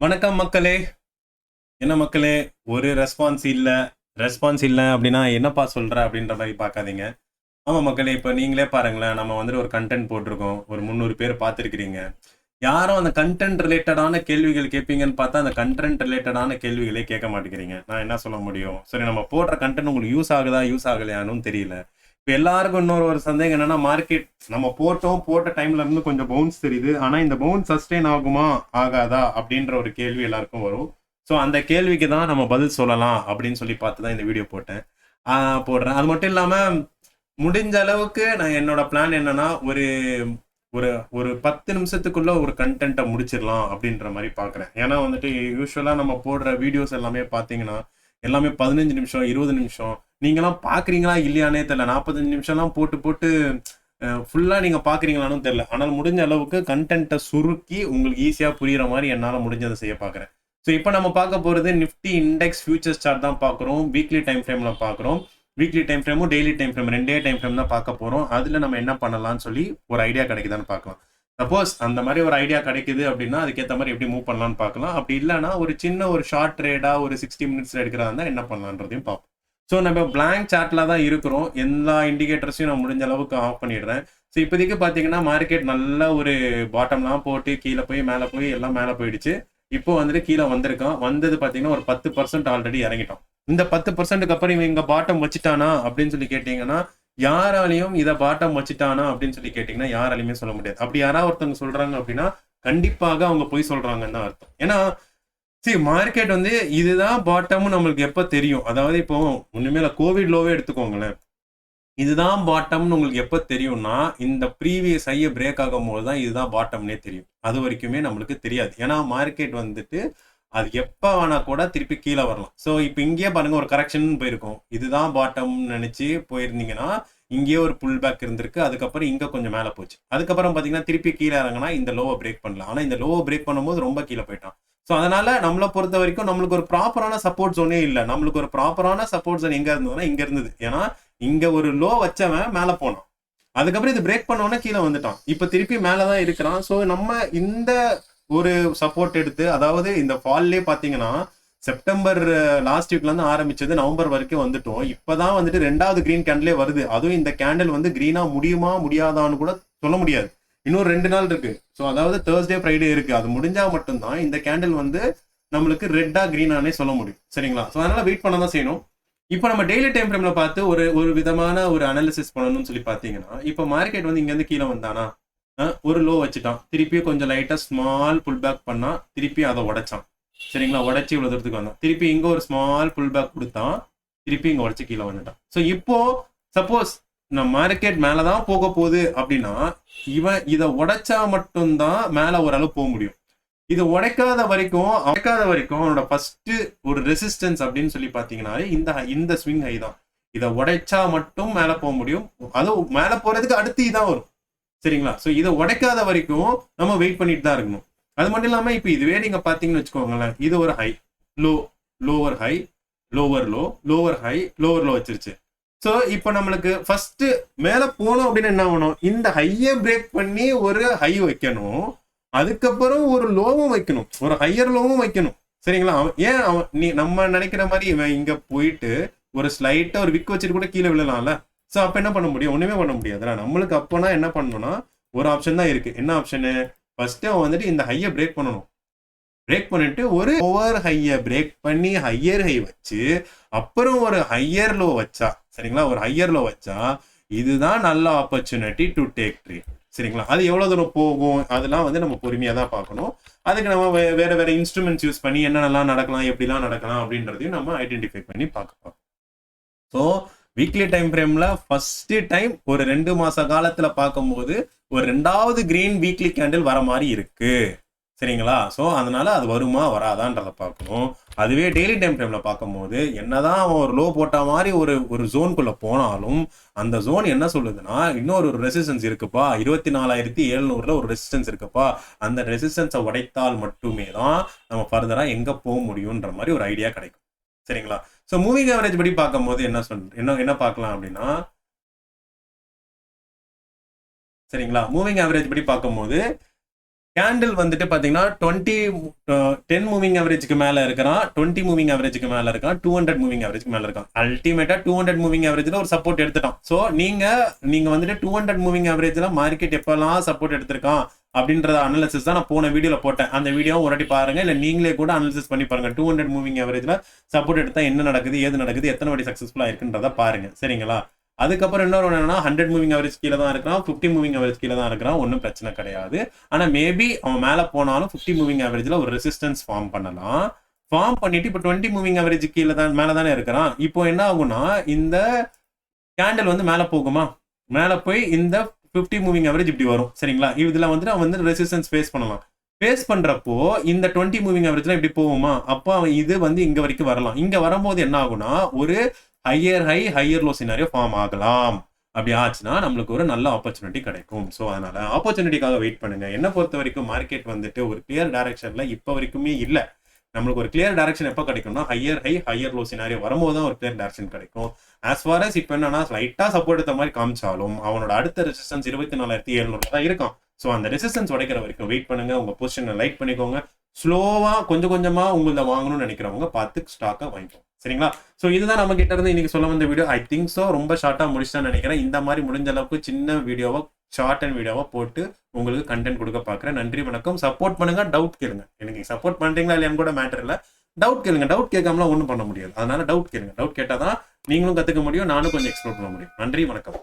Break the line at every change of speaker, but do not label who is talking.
வணக்கம் மக்களே. என்ன மக்களே, ஒரு ரெஸ்பான்ஸ் இல்ல அப்படின்னா என்னப்பா சொல்ற அப்படின்ற மாரி பார்க்காதீங்க. ஆமா மக்களே, இப்ப நீங்களே பாருங்களேன். நம்ம வந்துட்டு ஒரு கன்டென்ட் போட்டிருக்கோம். ஒரு 300 பேர் பார்த்திருக்கிறீங்க. யாரும் அந்த கன்டென்ட் ரிலேட்டடான கேள்விகள் கேட்பீங்கன்னு பார்த்தா, அந்த கன்டென்ட் ரிலேட்டடான கேள்விகளே கேட்க மாட்டேங்கிறீங்க. நான் என்ன சொல்ல முடியும்? சரி, நம்ம போடுற கன்டென்ட் உங்களுக்கு யூஸ் ஆகுதா, யூஸ் ஆகலையான்னும் தெரியல. இப்ப எல்லாருக்கும் இன்னொரு ஒரு சந்தேகம் என்னன்னா, மார்க்கெட் நம்ம போட்ட டைம்ல இருந்து கொஞ்சம் பவுன்ஸ் தெரியுது. ஆனா இந்த பவுன்ஸ் சஸ்டெயின் ஆகுமா, ஆகாதா அப்படின்ற ஒரு கேள்வி எல்லாருக்கும் வரும். ஸோ அந்த கேள்விக்கு தான் நம்ம பதில் சொல்லலாம் அப்படின்னு சொல்லி பார்த்து தான் இந்த வீடியோ போடுறேன். அது மட்டும் இல்லாம முடிஞ்ச அளவுக்கு நான் என்னோட பிளான் என்னன்னா, ஒரு ஒரு ஒரு 10 நிமிஷத்துக்குள்ள ஒரு கண்டென்ட்டை முடிச்சிடலாம் அப்படின்ற மாதிரி பார்க்குறேன். ஏன்னா வந்துட்டு யூஸ்வலா நம்ம போடுற வீடியோஸ் எல்லாமே பார்த்தீங்கன்னா, எல்லாமே 15 நிமிஷம், 20 நிமிஷம். நீங்கலாம் பார்க்குறீங்களா இல்லையானே தெரியல. 45 நிமிஷம்லாம் போட்டு போட்டு ஃபுல்லா நீங்க பார்க்குறீங்களான்னு தெரியல. ஆனால் முடிஞ்ச அளவுக்கு கண்டென்ட்டை சுருக்கி உங்களுக்கு ஈஸியா புரியிற மாரி என்னால முடிஞ்சதை செய்ய பார்க்குறேன். ஸோ இப்போ நம்ம பார்க்க போறது நிஃப்டி இண்டெக்ஸ் ஃபியூச்சர்ஸ் சார்ட் தான் பார்க்குறோம். வீக்லி டைம் ஃப்ரேம்ல பார்க்குறோம். வீக்லி டைம் ஃப்ரேமும் daily time frame 2 time frame தான் பார்க்க போறோம். அதுல நம்ம என்ன பண்ணலாம்னு சொல்லி ஒரு ஐடியா கிடைக்குதான்னு பார்க்கலாம். சப்போஸ் அந்த மாதிரி ஒரு ஐடியா கிடைக்குது அப்படின்னா அதுக்கேற்ற மாதிரி எப்படி மூவ் பண்ணலாம்னு பார்க்கலாம். அப்படி இல்லைன்னா ஒரு சின்ன ஒரு ஷார்ட் ட்ரேடா ஒரு 60 மினிட்ஸ்ல எடுக்கிறதா இருந்தால் என்ன பண்ணலான்றதையும் பார்ப்போம். ஸோ நம்ம பிளாங்க் சார்ட்ல தான் இருக்கிறோம். எல்லா இண்டிகேட்டர்ஸையும் நான் முடிஞ்ச அளவுக்கு ஆஃப் பண்ணிடுறேன். ஸோ இப்போதைக்கு பார்த்தீங்கன்னா மார்க்கெட் நல்ல ஒரு பாட்டம்லாம் போட்டு கீழே போய் மேலே போய் எல்லாம் மேலே போயிடுச்சு. இப்போ வந்துட்டு கீழே வந்திருக்கான். வந்தது பார்த்தீங்கன்னா ஒரு 10% ஆல்ரெடி இறங்கிட்டோம். இந்த 10%க்கு அப்புறம் இவன் இங்க பாட்டம் வச்சுட்டானா அப்படின்னு சொல்லி கேட்டீங்கன்னா, யாராலையும் இதை பாட்டம் வச்சுட்டானா அப்படின்னு சொல்லி கேட்டீங்கன்னா யாராலையுமே சொல்ல முடியாது. அப்படி யாராவது ஒருத்தவங்க சொல்றாங்க அப்படின்னா கண்டிப்பாக அவங்க போய் சொல்றாங்கன்னு தான் அர்த்தம். ஏன்னா சரி, மார்க்கெட் வந்து இதுதான் பாட்டம்னு நம்மளுக்கு எப்ப தெரியும்? அதாவது இப்போ ஒண்ணுமே கோவிட் லோவே எடுத்துக்கோங்களேன். இதுதான் பாட்டம்னு உங்களுக்கு எப்ப தெரியும்னா, இந்த ப்ரீவியஸ் ஹைய பிரேக் ஆகும்போது தான் இதுதான் பாட்டம்னே தெரியும். அது வரைக்குமே நம்மளுக்கு தெரியாது. ஏன்னா மார்க்கெட் வந்துட்டு அது எப்ப வேணா கூட திருப்பி கீழே வரலாம். ஸோ இப்போ இங்கேயே பாருங்க ஒரு கரெக்ஷன் போயிருக்கும். இதுதான் பாட்டம்னு நினைச்சு போயிருந்தீங்கன்னா, இங்கேயே ஒரு புல் பேக் இருந்திருக்கு. அதுக்கப்புறம் இங்க கொஞ்சம் மேலே போச்சு. அதுக்கப்புறம் பார்த்தீங்கன்னா திருப்பி கீழே இறங்கினா இந்த லோவை பிரேக் பண்ணலாம். ஆனா இந்த லோவை பிரேக் பண்ணும்போது ரொம்ப கீழே போயிட்டான். ஸோ அதனால நம்மளை பொறுத்த வரைக்கும் நம்மளுக்கு ஒரு ப்ராப்பரான சப்போர்ட் ஜோனே இல்லை. நம்மளுக்கு ஒரு ப்ராப்பரான சப்போர்ட் ஜோன் எங்க இருந்ததுன்னா இங்க இருந்தது. ஏன்னா இங்க ஒரு லோ வச்சவன் மேலே போனான். அதுக்கப்புறம் இது பிரேக் பண்ண உடனே கீழே வந்துட்டான். இப்ப திருப்பி மேலதான் இருக்கிறான். ஸோ நம்ம இந்த ஒரு சப்போர்ட் எடுத்து, அதாவது இந்த ஃபால்லே பாத்தீங்கன்னா செப்டம்பர் லாஸ்ட் வீக்ல இருந்து ஆரம்பிச்சது நவம்பர் வரைக்கும் வந்துட்டோம். இப்பதான் வந்துட்டு 2வது கிரீன் கேண்டிலே வருது. அதுவும் இந்த கேண்டில் வந்து கிரீனா முடியுமா முடியாதான்னு கூட சொல்ல முடியாது. இன்னும் 2 நாள் இருக்கு. ஸோ அதாவது தேர்ஸ்டே ஃப்ரைடே இருக்கு. அது முடிஞ்சா மட்டும்தான் இந்த கேண்டில் வந்து நம்மளுக்கு ரெட்டா கிரீனானே சொல்ல முடியும். சரிங்களா? ஸோ அதனால வெயிட் பண்ண தான் செய்யணும். இப்போ நம்ம டெய்லி டைம் ஃப்ரேம்ல பார்த்து ஒரு ஒரு விதமான ஒரு அனாலிசிஸ் பண்ணணும்னு சொல்லி பார்த்தீங்கன்னா, இப்போ மார்க்கெட் வந்து இங்கேருந்து கீழே வந்தானா, ஒரு லோ வச்சுட்டான். திருப்பி கொஞ்சம் லைட்டா ஸ்மால் புல் பேக் பண்ணா, திருப்பி அதை உடைச்சான். சரிங்களா? உடைச்சி இவ்வளவு தூரத்துக்கு வந்தான். திருப்பி இங்க ஒரு ஸ்மால் புல் பேக் கொடுத்தான். திருப்பி இங்க உடைச்சு கீழே வந்துட்டான். ஸோ இப்போ சப்போஸ் நம்ம மார்க்கெட் மேலதான் போக போகுது அப்படின்னா, இவன் இதை உடைச்சா மட்டும்தான் மேல ஓரளவு போக முடியும். இது உடைக்காத வரைக்கும் அவனோட ஃபர்ஸ்ட் ஒரு ரெசிஸ்டன்ஸ் அப்படின்னு சொல்லி பாத்தீங்கன்னா இந்த ஸ்விங் ஹை தான். இதை உடைச்சா மட்டும் மேல போக முடியும். அதுவும் மேல போறதுக்கு அடுத்து இதான் வரும். சரிங்களா? ஸோ இதை உடைக்காத வரைக்கும் நம்ம வெயிட் பண்ணிட்டு தான் இருக்கணும். அது மட்டும் இல்லாம இப்ப இதுவே நீங்க பாத்தீங்கன்னு வச்சுக்கோங்களேன், இது ஒரு high, low, lower high, lower low, lower high, lower low வச்சிருச்சு. ஸோ இப்போ நம்மளுக்கு ஃபர்ஸ்ட் மேல போனோம் அப்படின்னு என்ன ஆகணும்? இந்த ஹையை பிரேக் பண்ணி ஒரு ஹை வைக்கணும். அதுக்கப்புறம் ஒரு லோவும் வைக்கணும், ஒரு ஹையர் லோவும் வைக்கணும். சரிங்களா? நம்ம நினைக்கிற மாதிரி இவன் இங்க போயிட்டு ஒரு ஸ்லைட்டா ஒரு விக் வச்சுட்டு கூட கீழே விழலாம்ல. ஸோ அப்ப என்ன பண்ண முடியும்? ஒண்ணுமே பண்ண முடியாதுல. நம்மளுக்கு அப்போனா என்ன பண்ணணும்னா ஒரு ஆப்ஷன் தான் இருக்கு. என்ன ஆப்ஷனு? ஃபர்ஸ்ட் அவன் வந்துட்டு இந்த ஹையை பிரேக் பண்ணணும். பிரேக் பண்ணிட்டு ஒரு ஓவர் ஹையை பிரேக் பண்ணி ஹையர் ஹை வச்சு அப்புறம் ஒரு ஹையர் லோ வச்சா, சரிங்களா, ஒரு ஹையர் லோ வச்சா இதுதான் நல்ல ஆப்பர்ச்சுனிட்டி டு டேக் ட்ரேட். சரிங்களா? அது எவ்வளவு தூரம் போகும் அதெல்லாம் வந்து நம்ம பொறுமையா தான் பார்க்கணும். அதுக்கு நம்ம வேற வேற இன்ஸ்ட்ருமெண்ட்ஸ் யூஸ் பண்ணி என்னென்னலாம் நடக்கலாம், எப்படிலாம் நடக்கலாம் அப்படின்றதையும் நம்ம ஐடென்டிஃபை பண்ணி பார்க்கலாம். ஸோ வீக்லி டைம் ஃப்ரேம்ல ஃபர்ஸ்ட் டைம் ஒரு 2 மாச காலத்துல பார்க்கும்போது ஒரு 2வது கிரீன் வீக்லி கேண்டில் வர மாதிரி இருக்கு. சரிங்களா? ஸோ அதனால அது வருமா வராதான்றதை பார்க்கணும். அதுவே டெய்லி டைம் ஃப்ரேம்ல பார்க்கும்போது என்னதான் அவன் ஒரு லோ போட்ட மாதிரி ஒரு ஜோனுக்குள்ள போனாலும் அந்த ஜோன் என்ன சொல்லுதுன்னா இன்னொரு ஒரு ரெசிஸ்டன்ஸ் இருக்குப்பா, 24,700ல ஒரு ரெசிஸ்டன்ஸ் இருக்குப்பா, அந்த ரெசிஸ்டன்ஸை உடைத்தால் மட்டுமே தான் நம்ம ஃபர்தரா எங்க போக முடியும்ன்ற மாதிரி ஒரு ஐடியா கிடைக்கும். சரிங்களா? ஸோ மூவிங் ஆவரேஜ் படி பார்க்கும்போது என்ன பார்க்கலாம் அப்படின்னா, சரிங்களா, மூவிங் ஆவரேஜ் படி பார்க்கும்போது கேண்டில் வந்துட்டு பாத்தீங்கன்னா 10 மூவிங் அவரேஜ்க்கு மேல இருக்கிறான், 20 மூவிங் அவரேஜ்க்கு மேல இருக்கான், 200 மூவிங் அவரேஜ்க்கு மேல இருக்கான். அல்டிமேட்டா 200 மூவிங் அவரேஜ்ல ஒரு சப்போர்ட் எடுத்துட்டான். சோ நீங்க வந்துட்டு 200 மூவிங் அவரேஜ்ல மார்க்கெட் எப்பெல்லாம் சப்போர்ட் எடுத்திருக்கான் அப்படின்றத அனாலிசிஸ் தான் நான் போன வீடியோல போட்டேன். அந்த வீடியோ ஒரு வாட்டி பாருங்க, இல்ல நீங்களே கூட அனாலிசிஸ் பண்ணி பாருங்க. 200 மூவிங் அவரேஜ்ல சப்போர்ட் எடுத்தா என்ன நடக்குது, ஏது நடக்குது, எத்தனை வாட்டி சக்சஸ்ஃபுல்லா இருக்குன்றத பாருங்க. சரிங்களா? அதுக்கப்புறம் இன்னொரு என்னன்னா 100 மூவிங் அவரேஜ் கீழே தான் இருக்கிறான், 50 மூவிங் அவரேஜ் கீழே தான் இருக்கிறான். ஒன்றும் பிரச்சனை கிடையாது. ஆனா மேபி அவன் மேல போனாலும் 50 மூவிங் அவரேஜ்ல ஒரு ரெசிஸ்டன்ஸ் ஃபார்ம் பண்ணலாம். ஃபார்ம் பண்ணிட்டு இப்போ 20 மூவிங் அவரேஜ் கீழே தான் மேல தானே இருக்கிறான். இப்போ என்ன ஆகும்னா இந்த கேண்டில் வந்து மேல போகுமா, மேல போய் இந்த 50 மூவிங் அவரேஜ் இப்படி வரும். சரிங்களா? இதுல வந்துட்டு அவன் வந்து ரெசிஸ்டன்ஸ் ஃபேஸ் பண்ணலாம். ஃபேஸ் பண்றப்போ இந்த 20 மூவிங் அவரேஜ்ல இப்படி போகுமா, அப்போ அவன் இது வந்து இங்க வரைக்கும் வரலாம். இங்க வரும்போது என்ன ஆகும்னா ஒரு higher high higher low scenario form ஆகலாம். அப்படி ஆச்சுன்னா நம்மளுக்கு ஒரு நல்ல ஆப்பர்ச்சுனிட்டி கிடைக்கும். ஸோ அதனால ஆப்பர்ச்சுனிட்டிக்காக வெயிட் பண்ணுங்க. என்ன பொறுத்த வரைக்கும் மார்க்கெட் வந்துட்டு ஒரு கிளியர் டைரக்ஷன்ல இப்போ வரைக்குமே இல்லை. நம்மளுக்கு ஒரு கிளியர் டைரக்ஷன் எப்போ கிடைக்கும்னா higher high higher low scenario வரும்போது தான் ஒரு கிளியர் டைரக்ஷன் கிடைக்கும். ஆஸ் ஃபார் அஸ் இப்போ என்னன்னா லைட்டா சப்போர்ட் எடுத்த மாதிரி காமிச்சாலும் அவனோட அடுத்த ரெசிஸ்டன்ஸ் 24,700 தான் இருக்கும். ஸோ அந்த ரெசிஸ்டன்ஸ் உடைக்கிற வரைக்கும் வெயிட் பண்ணுங்க. உங்க பொசிஷனை லைக் பண்ணிக்கோங்க. ஸ்லோவா கொஞ்சம் கொஞ்சமா உங்களை வாங்கணும்னு நினைக்கிறவங்க பார்த்து ஸ்டாக்கை வாங்கிக்கோங்க. சரிங்களா? ஸோ இதுதான் நம்ம கிட்ட இருந்து இன்னைக்கு சொல்ல வந்த வீடியோ. ஐ திங்க் ஸோ ரொம்ப ஷார்ட்டா முடிச்சுதான் நினைக்கிறேன். இந்த மாதிரி முடிஞ்ச அளவுக்கு சின்ன வீடியோவா ஷார்ட் அண்ட் வீடியோவா போட்டு உங்களுக்கு கண்டென்ட் கொடுக்க பார்க்குறேன். நன்றி, வணக்கம். சப்போர்ட் பண்ணுங்க, டவுட் கேளுங்க. எனக்கு சப்போர்ட் பண்றீங்களா இல்லையான்னு கூட மேட்டர் இல்லை. டவுட் கேளுங்க. டவுட் கேட்காமலாம் ஒன்றும் பண்ண முடியாது. அதனால டவுட் கேளுங்க. டவுட் கேட்டால் தான் நீங்களும் கற்றுக்க முடியும், நானும் கொஞ்சம் எக்ஸ்ப்ளோர் பண்ண முடியும். நன்றி, வணக்கம்.